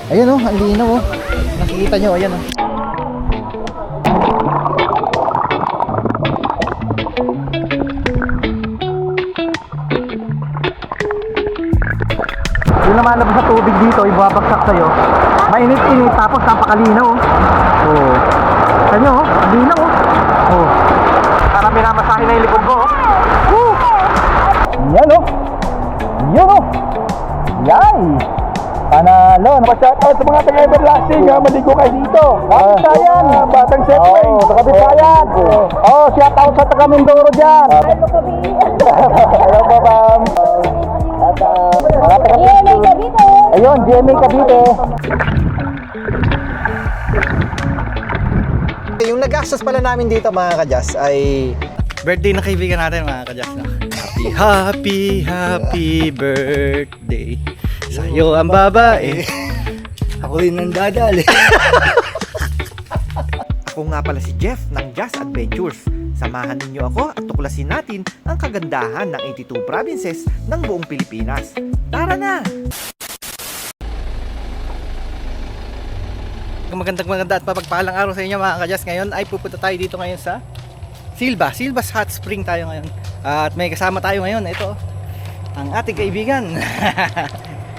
Ayun oh, ang linaw oh. Nakikita nyo, ayan oh. Yung lumalabas sa tubig dito, ibabagsak sa'yo. Mainit-init, tapos napakalinaw oh. Oh. Saan nyo oh, ang linaw oh. Oh. Parang minamasahin na yung likod ko oh. Woo! Yan oh. Yun oh. Yay! Panalo! Pa-shoutout sa mga taga-Everlasting ha, maligo kayo dito. Kapitayan! Batang Setway. Oo, sa Kapitayan! Oh, shoutout sa taga Mindoro dyan! Hello po, ma'am! At GMA Cavite! ayun, GMA Cavite! Yung nagastos pala namin dito mga kadyas ay birthday na kaibigan natin mga kadyas no? Happy birthday sa'yo ang babae. Ako rin ang dadali. Ako nga pala si Jeff ng Jazz Adventures. Samahan ninyo ako at tuklasin natin ang kagandahan ng 82 provinces ng buong Pilipinas. Tara na! Magandang at mapagpalang araw sa inyo mga kadyas. Ngayon ay pupunta tayo dito ngayon sa Silvas Hot Spring tayo ngayon. At may kasama tayo ngayon. Ito ang ating kaibigan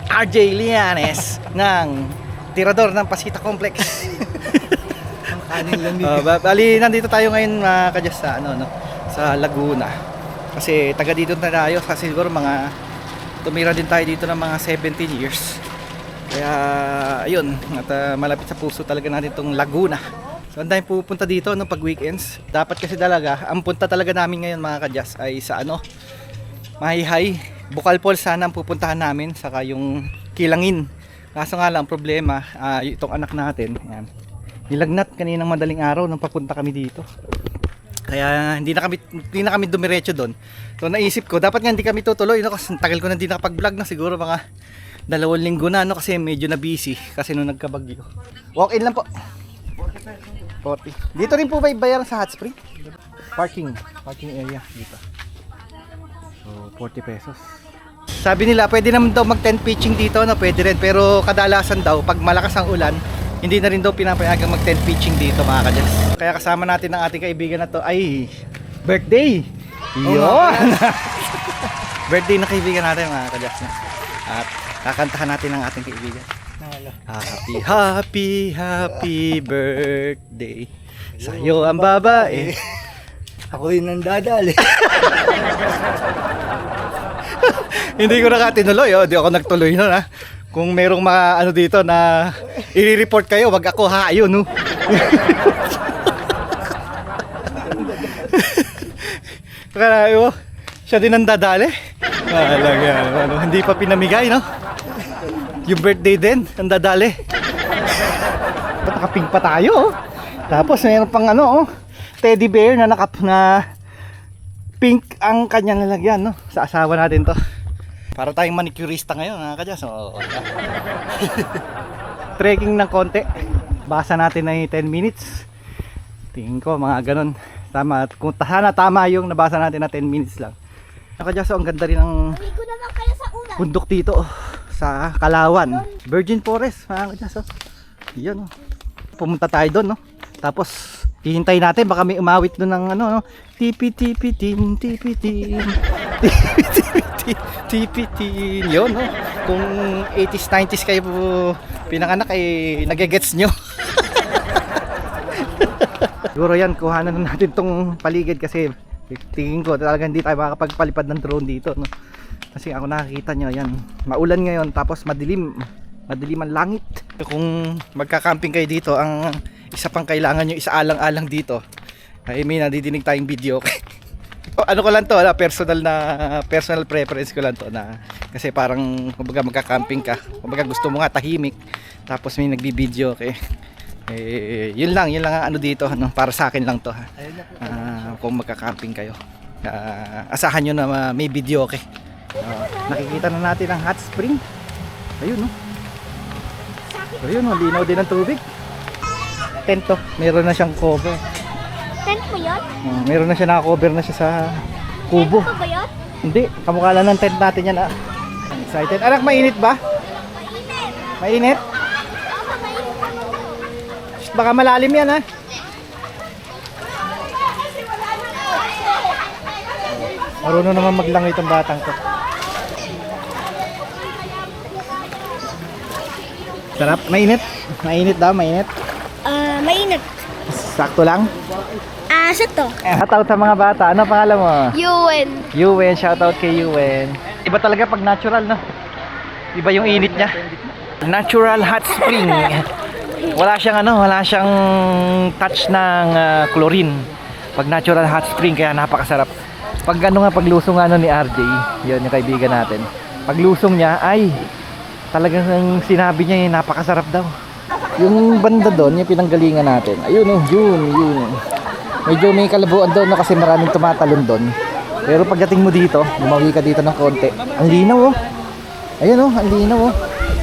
RJ Lianes ng Tirador ng Pasita Complex. Kanin lang dito. Bali nandito tayo ngayon mga kadyas sa sa Laguna. Kasi taga dito na tayo kasi siguro mga tumira din tayo dito ng mga 17 years. Kaya ayun, at malapit sa puso talaga natin itong Laguna. So ang daming pupunta dito pag weekends. Dapat kasi talaga, ang punta talaga namin ngayon mga kadyas ay sa Mahihay, Bukal Falls sana ang pupuntahan namin, saka yung Kilangin. Kaso nga lang problema, itong anak natin, yan, nilagnat kaninang madaling araw nung papunta kami dito. Kaya hindi na kami dumiretso doon. So naisip ko, dapat nga hindi kami tutuloy kasi tagal ko na hindi nakapag-vlog na, siguro mga 2 linggo na kasi medyo na busy kasi nung nagkabagyo. Walk in lang po. 40. Dito rin po ba ibayaran sa hot spring? Parking area dito. So 40 pesos. Sabi nila pwede naman daw mag tent pitching dito, pwede rin, pero kadalasan daw pag malakas ang ulan, hindi na rin daw pinapayagang mag tent pitching dito mga kadyas. Kaya kasama natin ang ating kaibigan na to ay birthday. Yun. Birthday na kaibigan natin mga kadyas. At kakantahan natin ang ating kaibigan. Happy birthday sa'yo ang babae. Ako rin ang dadali. Hindi ko na tinuloy, hindi ako nagtuloy nun ha. Kung merong mga dito na i-report kayo, wag ako ha, ayun no. Kaya siya din ang dadali. Hindi pa pinamigay no. Yung birthday din, ang dadali. Nakapink pa tayo. Tapos mayroon pang teddy bear na na pink ang kanyang lalagyan no. Sa asawa natin to. Para tayong manicurista ngayon mga kadyas. Trekking ng konti. Basa natin ay 10 minutes. Tingin ko mga ganon. Tama. Kung sana tama yung nabasa natin na 10 minutes lang. Mga kadyas, ang ganda rin ng bundok dito sa Kalawan, Virgin Forest mga kadyas. Yan pumunta tayo doon tapos hihintay natin baka may umawit doon ng tipi-tipi-tin tipi-tin tipi-tin yun kung 80s 90s kayo pinanganak ay nagegets nyo. Siguro yan kuhanan na natin tong paligid kasi tingin ko talagang hindi tayo makakapagpalipad ng drone dito kasi ako nakakita nyo yan, maulan ngayon tapos madilim ang langit. Kung magka-camping kayo dito, ang isa pang kailangan nyo isaalang-alang dito ay may nadidinig tayong video. Ano ko lang to, personal preference ko lang to na kasi parang kumbaga magka-camping ka, kumbaga gusto mo nga tahimik tapos may nagbibideo yun lang ang dito para sa akin lang to kung magka-camping kayo, asahan nyo na may video nakikita na natin ang hot spring. Ayun ayun linaw din ang tubig. Tent to, meron na siyang cover. Tent mo yun? Meron na siya, naka-cover na siya sa kubo. Tent mo ba yun? Hindi, kamukha lang ng tent natin yan. Excited. Anak, mainit ba? Mainit. baka malalim yan ha. Marunong naman maglangoy itong batang to. Sarap, mainit. Mainit daw, mainit. Mainit. Sakto lang. Sakto. Shoutout sa mga bata. Ano pangalan mo? Yun. Yuen, shoutout kay Yuen. Iba talaga pag natural, no? Iba yung init niya. Natural hot spring. Wala siyang wala siyang touch ng chlorine. Pag natural hot spring, kaya napakasarap. Pag paglusong ni RJ, yun yung kaibigan natin. Paglusong niya, ay talagang sinabi niya napakasarap daw. Yung banda doon, yung pinanggalingan natin. Ayun yun. Medyo may kalabuan doon kasi maraming tumatalon doon. Pero pagdating mo dito, lumawi ka dito ng konti. Ang linaw Ayun ang linaw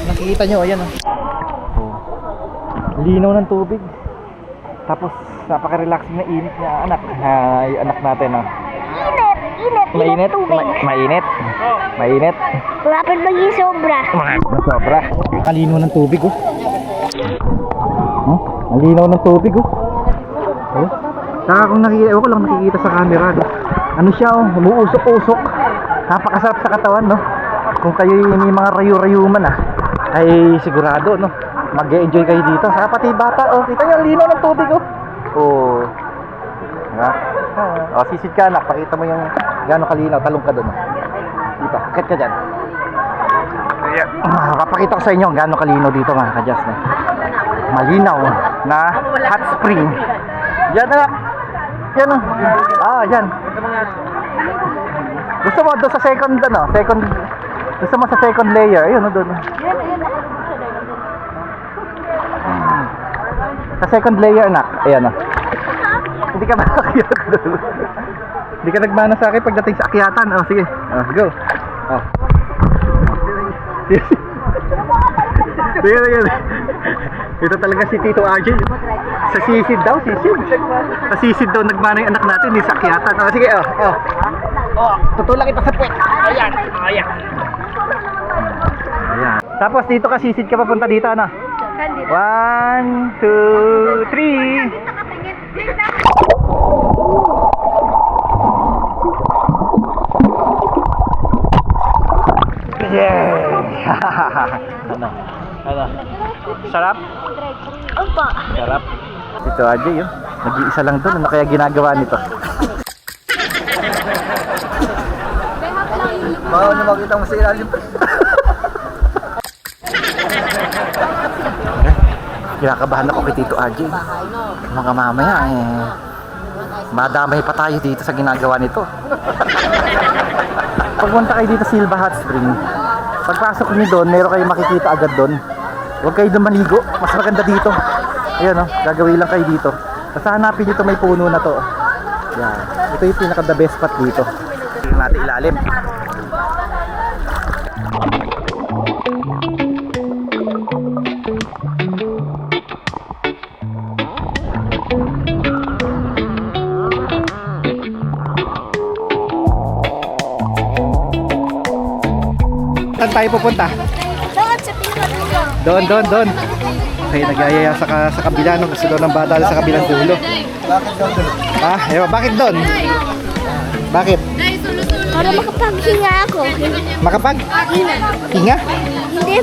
Nakikita nyo, ayan Linaw ng tubig. Tapos napaka-relaxing na init niya, anak. Ay, anak natin Mainit. Mainit. Lapit maging sobra. Sobra. Ang linaw ng tubig Ang linaw ng tubig Saka kung nakikita, ko lang nakikita sa camera ano siya umuusok-usok. Napakasarap sa katawan Kung kayo may mga rayu-rayuman ay sigurado mag-enjoy kayo dito. Saka pati bata kita niyo ang linaw ng tubig sisid ka anak, pakita mo yung gaano kalinaw, talong ka doon dito, akit ka dyan. Papakita ko sa inyo gaano kalinaw dito mga kadyas malinaw na hot spring. Yan anak, yan yan. Gusto mo doon sa second gusto mo sa second layer, ayun doon. Sa second layer anak, ayan Hindi ka makakyat doon. Hindi ka nagmana sa akin pagdating sa akyatan. Sige. Go. Sige. Ito talaga si Tito RJ. Sa sisid daw. Sa sisid daw nagmana yung anak natin. Sa akyatan. Sige. Tutulak kita sa puwet. Ayan. Tapos dito ka sisid ka papunta dito 1, 2, 3. Ano? Sarap? Opo. Sarap. Ito aja nag-iisa lang doon. Ano kaya ginagawa nito? Bawal na makita mo sa ilalim. Kinakabahan ako kay Tito RJ. Mga mamaya madamay pa tayo dito sa ginagawa nito. Pagpunta kayo dito Silva Hot Spring, pagpasok niyo doon, meron kayong makikita agad doon. Huwag kayo doon maligo, mas maganda dito. Ayan gagawin lang kayo dito. Basta hanapin dito may puno na to. Yan. Ito yung pinaka the best spot dito. Tingnan natin ilalim. Saan tayo pupunta? Doon sa pinakadulo. Doon. Okay, nagyayaya sa kabila, gusto daw ng bata sa kabilang dulo. Bakit daw doon? Bakit doon? Bakit? Para makapaghinga ako. Hinga? Hindi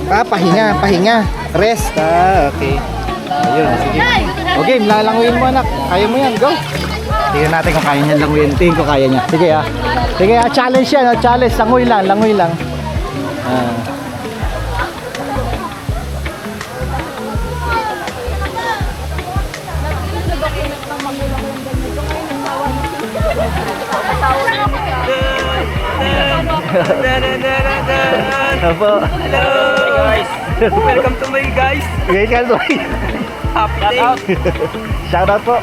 makapaghinga. Pahinga. Rest. Okay. Ayun, sige. Okay, lalanguin mo anak. Kaya mo yan, go. Tingnan natin kung kaya niya languin. Tingin ko kaya niya. Sige challenge yan, challenge. Langoy lang. Apo. Hello guys. Welcome to my guys. Happy day. Shout out po.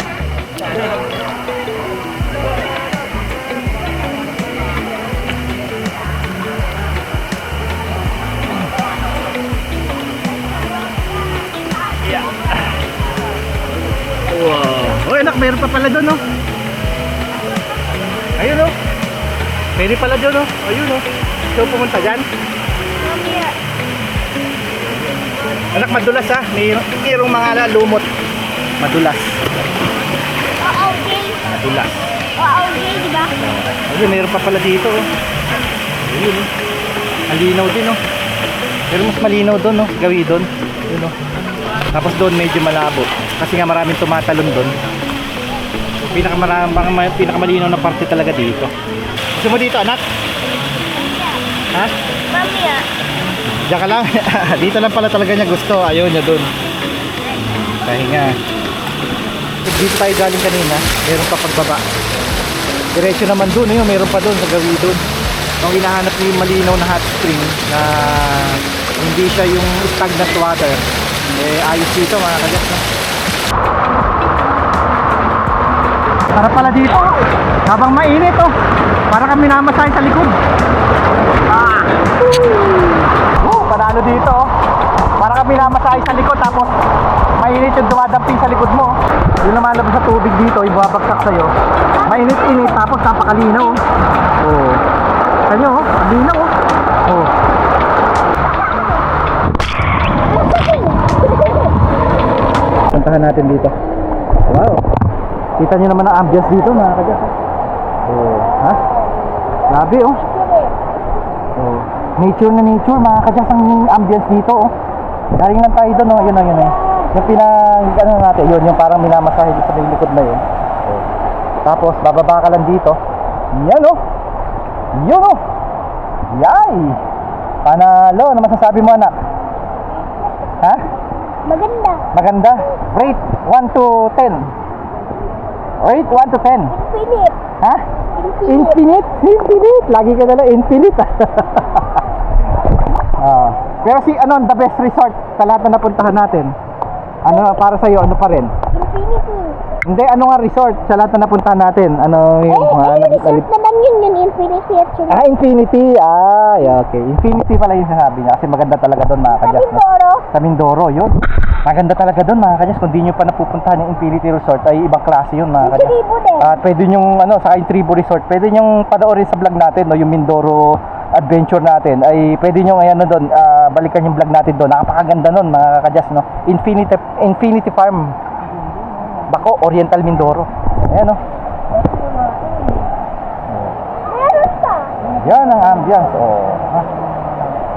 Wow. Oh, anak, meron pa pala doon, no? Ayun, no? Pwede pala doon, no? Ayun, no? So, pumunta dyan? Mamaya. Anak, madulas ha. Mayroong mga lumot. Madulas. Oo, gay. Madulas. Oo, gay, di ba? Ayun, mayroon pa pala dito. Oh. Ayun, oh. Malinaw din, oh. Pero mas malinaw doon, oh. Gawi doon. Yun, oh. Tapos doon medyo malabo. Kasi nga maraming tumatalon doon. Pinakamalinaw na parte talaga dito. Gusto mo dito, anak? Ha? Mamaya. Diyan ka lang. Dito lang pala talaga niya gusto. Ayaw niya doon. Pahinga. Dito tayo galing kanina. Meron pa pagbaba. Diretso naman doon. Ayun, meron pa doon sa gawi doon. Kung hinahanap niyo yung malinaw na hot spring na hindi siya yung stagnant water, eh ayos dito mga kagat. Para pala dito. Habang mainit, oh. Para kami namasahe sa likod. Panalo dito, oh. Para kami namasahe sa likod, tapos mainit yung dumadamping sa likod mo. Yung lumalabas sa tubig dito, yung bumabagsak sa'yo. Mainit-init, tapos napakalinaw, oh. Oh. Kanyo, oh. Linaw, oh. Oh. Puntahan natin dito. Wow. Kita nyo naman ang ambience dito, mga kadyas. Oh. Ha? Grabe, oh. Oh. Nature na nature, mga kadyas ang ambience dito, oh. Galing lang tayo doon, oh. Yun, oh, yun, oh. Yung ano natin, yun, yung parang minamasahe sa may likod na yun. Oh. Tapos, bababa ka lang dito. Yan, oh. Yun, oh. Yay! Panalo. Ano masasabi mo, anak? Ha? Maganda. Maganda. Rate 1 to 10. Rate 1 to 10. Infinite. Ha? Infinite. Infinite. Lagi ka nila infinite. Pero ano the best resort sa lahat na napuntahan natin? Ano para sa iyo? Ano pa rin? Infinity. Hindi, ano nga resort sa lahat na napuntahan natin? Ano yung Resort naman yun, yung Infinity actually. Infinity. Yeah, okay. Infinity pala yung sasabi niya kasi maganda talaga doon mga Sa kadyas. Mindoro. Sa Mindoro, yun. Maganda talaga doon mga kadyas. Kung di nyo pa napupuntahan yung Infinity Resort ay ibang klase yun mga kadyas. Tribo din. At pwede nyong sa Tribo Resort, pwede nyong panoorin sa vlog natin, no, yung Mindoro adventure natin. Ay pwede nyo ngayon doon, balikan yung vlog natin doon. Napakaganda noon mga kadyas, no. Infinity Farm. Bako, Oriental Mindoro. Ayan, no. Meron pa. Yan ang ambience. Oh, ha?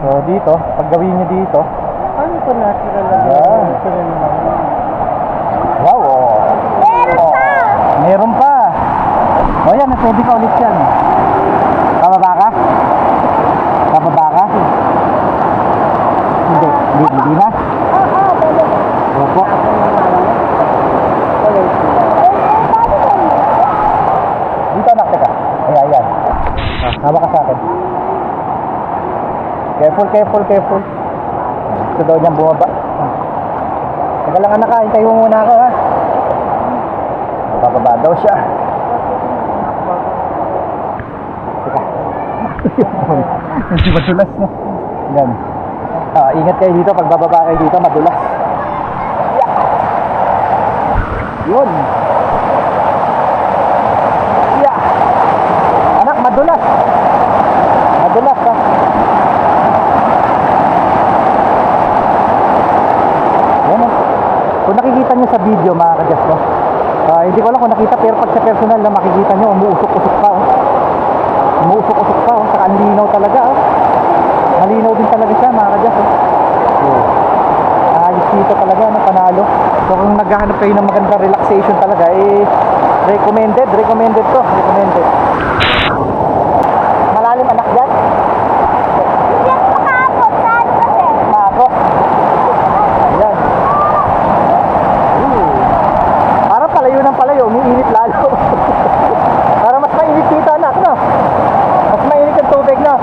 So dito, pag gawin nyo dito, ano ito natural lang? Yan. Wow, oh. Meron Oh, pa. meron pa. O yan, pwede ka ulit yan. Bababa ka? Bababa ka? Hindi na. Opo. Dito anak, teka. Ayan. Hawak ka sa akin. Careful. Gusto daw niyang bumaba. Teka lang anak, hintay mo muna ako ha. Bababa daw siya. Teka. Hindi madulas na. Yan. Ingat kayo dito, pag bababa kayo dito, madulas. Yeah. Yun. Yeah. Anak, madulas. Madulas ha. Yan o. Kung nakikita nyo sa video mga kadyas, no? Hindi ko lang kung nakita, pero pag sa personal na makikita nyo, umuusok-usok pa, oh. Umuusok-usok pa, oh. Saka ang linaw talaga, oh. Malinaw din talaga siya mga kadyas, oh. Ayos dito talaga, no? Panalo. So kung naghahanap kayo ng magandang relaxation talaga, recommended to. Malalim anak dyan? Hindi ako makaabot. Saan kasi? Maakot. Ayan. Parang palayo ng palayo, umiinit lalo. Para mas mainit dito anak, no? Mas mainit yung tubig, no?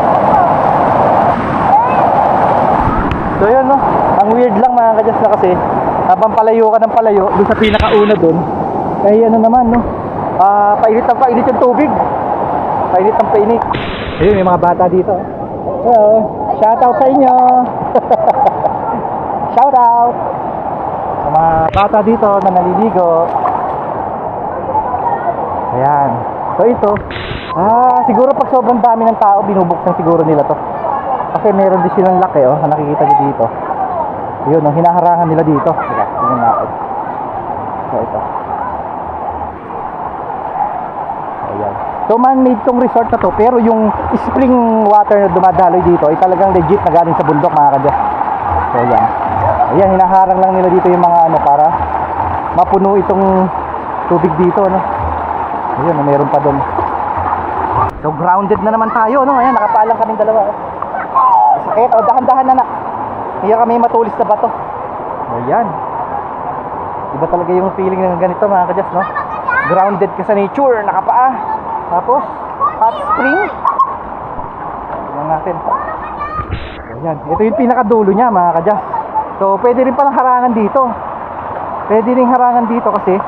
So yun, no? Ang weird lang mga kadyas na kasi habang palayo ka ng palayo doon sa pinakauna doon, ay ano naman, no? Painit yung tubig. Painit. Ayun, may mga bata dito. Hello. Shout out sa inyo. Shout out sa mga bata dito na naliligo. Ayan. So ito, siguro pag sobrang dami ng tao, binubuksan siguro nila to. Kasi meron din silang laki, oh, na nakikita niyo dito. Yun, no, hinaharangan nila dito. Teka, tingnan natin. So, ito. Ayan. So, man-made tong resort na to, pero yung spring water na dumadaloy dito ay talagang legit na galing sa bundok, mga kadya. So, ayan. Ayan, hinaharang lang nila dito yung mga ano para mapuno itong tubig dito, no. Ayun, meron pa doon. So, grounded na naman tayo, no. Ayan, nakapaalang kaming dalawa. Sakit. O, dahan-dahan na. Kaya kami matulis na bato. Ayan. Iba talaga yung feeling ng ganito, mga kadyas, no? Grounded ka sa nature, nakapaa. Tapos, hot spring. Tingnan natin. Ayan. Ito yung pinakadulo niya, mga kadyas. So, pwede rin palang harangan dito. Pwede rin harangan dito kasi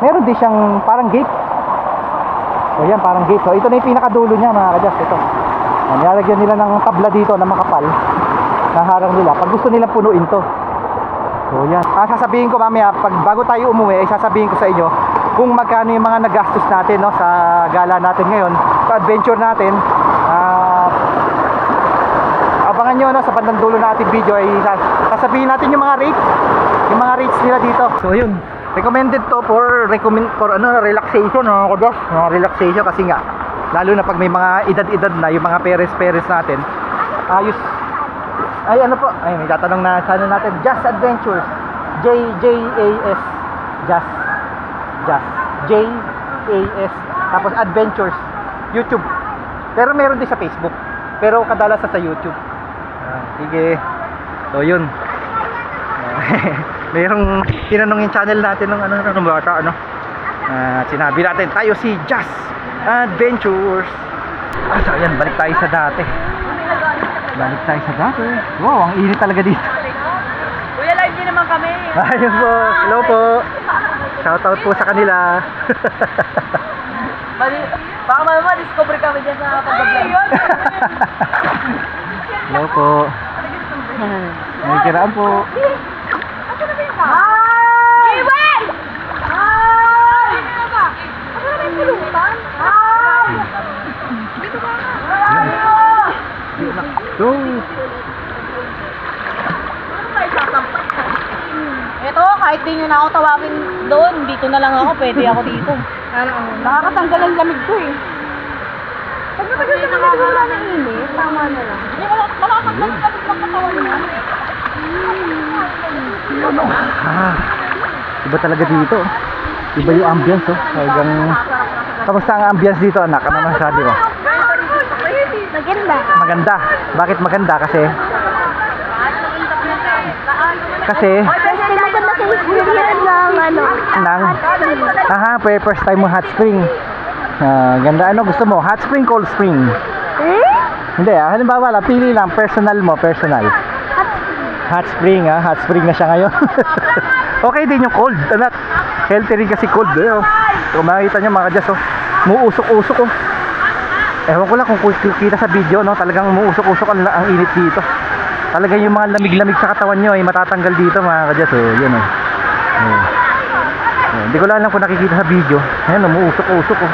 meron din siyang parang gate. So, ayan, parang gate. So, ito na yung pinakadulo niya, mga kadyas. Ito. Nilagyan nila ng tabla dito na makapal. Naharang nila pag gusto nilang punuin to. So yan. Sasabihin ko mamaya pag bago tayo umuwi, ay sasabihin ko sa inyo kung magkano yung mga nagastos natin, no, sa gala natin ngayon, sa adventure natin. Abangan nyo, no, sa bandang dulo natin video ay sasabihin natin yung mga rates nila dito. So yun, recommended to for relaxation, no, relaxation kasi nga lalo na pag may mga edad-edad na yung mga peres natin. Ayos. Ay, ano po? Ay, may tatanong na sa ano natin. Just Adventures. J-A-S. Just. J-A-S. Tapos Adventures. YouTube. Pero meron din sa Facebook. Pero kadalasan sa YouTube. Sige. So, yun. Mayroong tinanong yung channel natin ng bata, ano. Sinabi natin, tayo si Just Adventures. So, yan. Balik tayo sa dati. Wow, ang init talaga dito. Kuya, live din naman kami. Ayun po. Hello po. Shoutout po sa kanila. Baka mama, discover kami dyan sa pag-vlog. Hello po. May kiraan po. Hi! Iwan! Hi! Ano na yung pilutan? Hi! Dito ba? Go. Ito, kahit di nyo na ako tawagin doon, dito na lang ako, pwede ako dito. Nakakatanggal ang lamig ko eh. Pag matagal na naman wala ng init, tama na lang. Hindi, malakatanggal ang lamig ng katawan niya. Iba talaga dito. Iba yung ambience, oh. Talagang kamusta ang ambience dito, anak? Ano masasabi mo? Maganda. Maganda. Bakit maganda? Kasi First time maganda sa experience ng first time mo hot spring. Ganda. Ano gusto mo? Hot spring, cold spring? Hindi, halimbawa lang, pili lang, personal mo, personal. Hot spring, hot spring na siya ngayon. Okay din yung cold, anak. Healthy rin kasi cold, eh, oh. Kung makikita nyo mga kadyas, oh, muusok-usok, oh. Ewan ko lang kung kita sa video, no, talagang muusok-usok ang init dito. Talagang yung mga lamig-lamig sa katawan nyo ay matatanggal dito, mga kadyas, oh. Yun, oh. Hindi ko lang alam kung nakikita sa video. Ayan, muusok-usok, oh.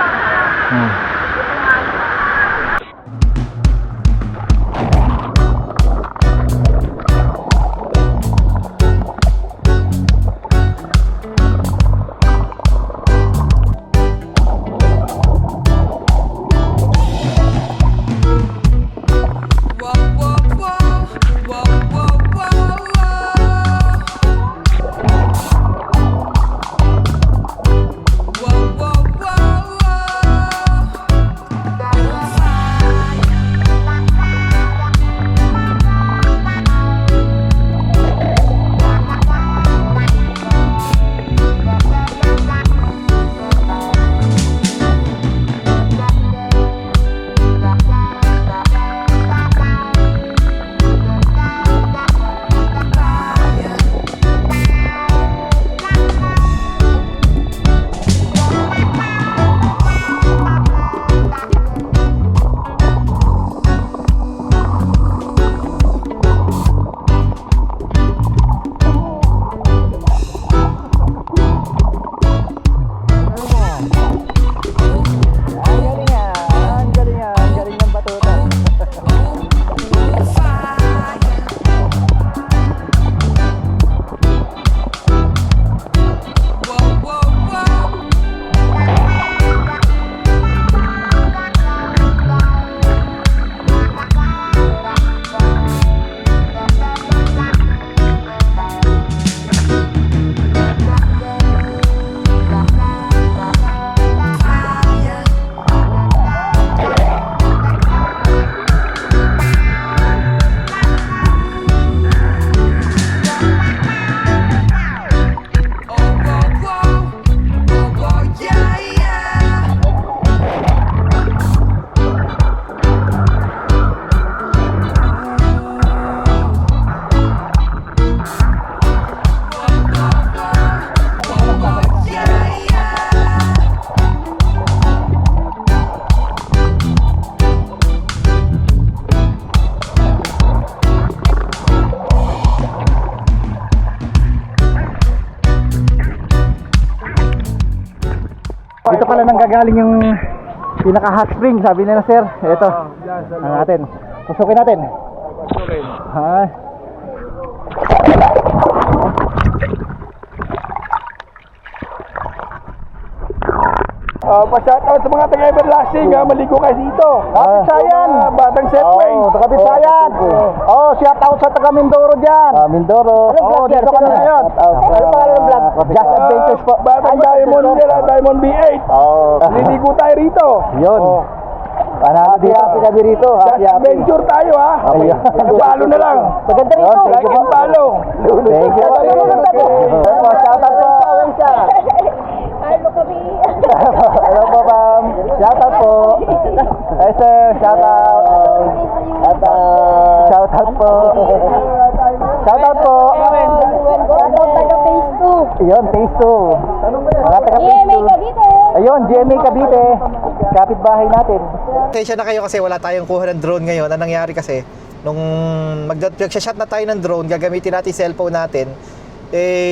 Dito pala nanggagaling yung pinaka hot spring, sabi nila sir. Ito. Ano natin? Pusukin natin. Ha? Pa-shoutout sa mga taga-Everlasting, maligo kayo dito. Kapisayan! Batang Setway. Kapisayan! Shout out sa taga Mindoro dyan! Mindoro. Dito ka na ngayon. Ano pangalan ng vlog? Just Adventures po. Batang Diamond nila, Diamond B8. Liligo tayo rito. Yun. Panalo dito. Happy kami rito. Just adventure tayo ha. Palo na lang. Maganda rito. Like and follow. Thank you. Shout out po. Hello po, ma'am. Shout out po. Hey, sir. Shout out. Shout out po. Shout out po. Ayun, phase 2. Mga taga phase 2. Ayun, GMA Cavite. Kapitbahay natin. Pasensya na kayo kasi wala tayong kuha ng drone ngayon. Anong nangyari kasi, nung mag-shot na tayo ng drone, gagamitin natin yung cellphone natin.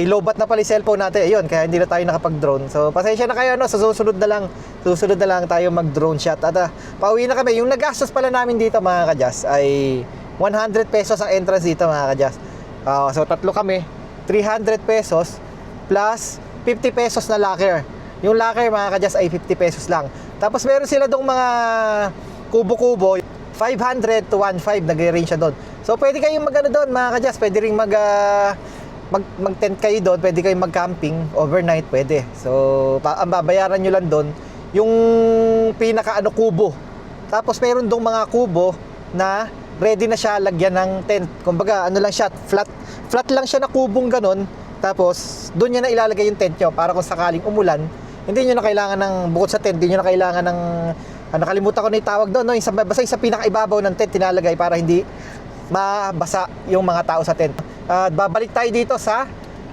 Lobat na pala yung cellphone natin. Ayun, kaya hindi na tayo nakapag-drone. So, pasensya na kayo, no? Sa susunod na lang tayo mag-drone shot. At pauwi na kami. Yung nagastos pala namin dito, mga kadyas, ay 100 pesos ang entrance dito, mga kadyas. So, tatlo kami. 300 pesos plus 50 pesos na locker. Yung locker, mga kadyas, ay 50 pesos lang. Tapos, meron sila dong mga kubo-kubo. 500 to 1.5 nag-range siya doon. So, pwede kayong mag-ano doon, mga kadyas. Pwede rin mag-tent kayo doon, pwede kayong mag-camping overnight, pwede. So, ang babayaran nyo lang doon yung kubo. Tapos meron dong mga kubo na ready na siya lagyan ng tent. Kumbaga, ano lang siya, flat lang siya na kubong ganun. Tapos, doon nyo na ilalagay yung tent nyo para kung sakaling umulan, hindi nyo na kailangan ng, bukod sa tent, hindi nyo na kailangan ng, nakalimutan ko na yung tawag doon, no? Basta yung sa pinakaibabaw ng tent, tinalagay para hindi mabasa yung mga tao sa tent. At babalik tayo dito sa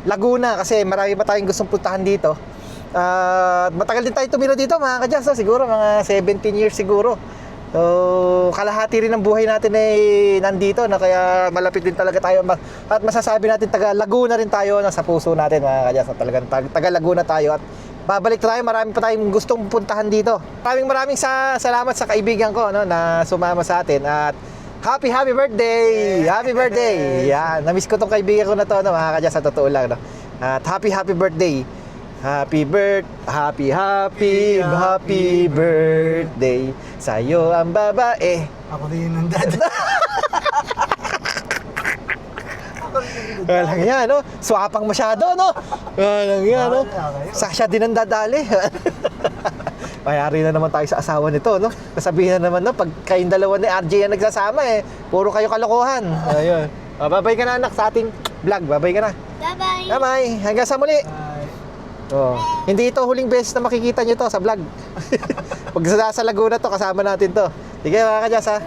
Laguna kasi marami pa tayong gustong puntahan dito. Matagal din tayo tumira dito, mga kadyas, siguro mga 17 years siguro. So, kalahati rin ng buhay natin ay nandito na kaya malapit din talaga tayo. At masasabi natin taga Laguna rin tayo sa puso natin, mga kadyas. Talagang taga Laguna tayo at babalik tayo, marami pa tayong gustong puntahan dito. Maraming salamat sa kaibigan ko, no, na sumama sa atin at happy birthday! Happy birthday! Yan, na-miss ko tong kaibigan ko na to, no, mga kadyas, sa totoo lang, no. At happy birthday! Happy birthday sa'yo ang babae. Ako din ang dad. Walang yan, no? Swapang masyado, no? Walang yan, no? Sasha din ang dadali. Mayari na naman tayo sa asawa nito, no? Nasabihin na naman, no? Pag kayong dalawa ni RJ ang nagsasama, puro kayo kalokohan. Ayun. Babay ka na, anak, sa ating vlog. Babay ka na. Bye-bye. Bye-bye. Hanggang sa muli. Oh. Hindi ito huling beses na makikita nyo to sa vlog. Pag sa Laguna to, kasama natin to. Sige, mga kadyas, ha?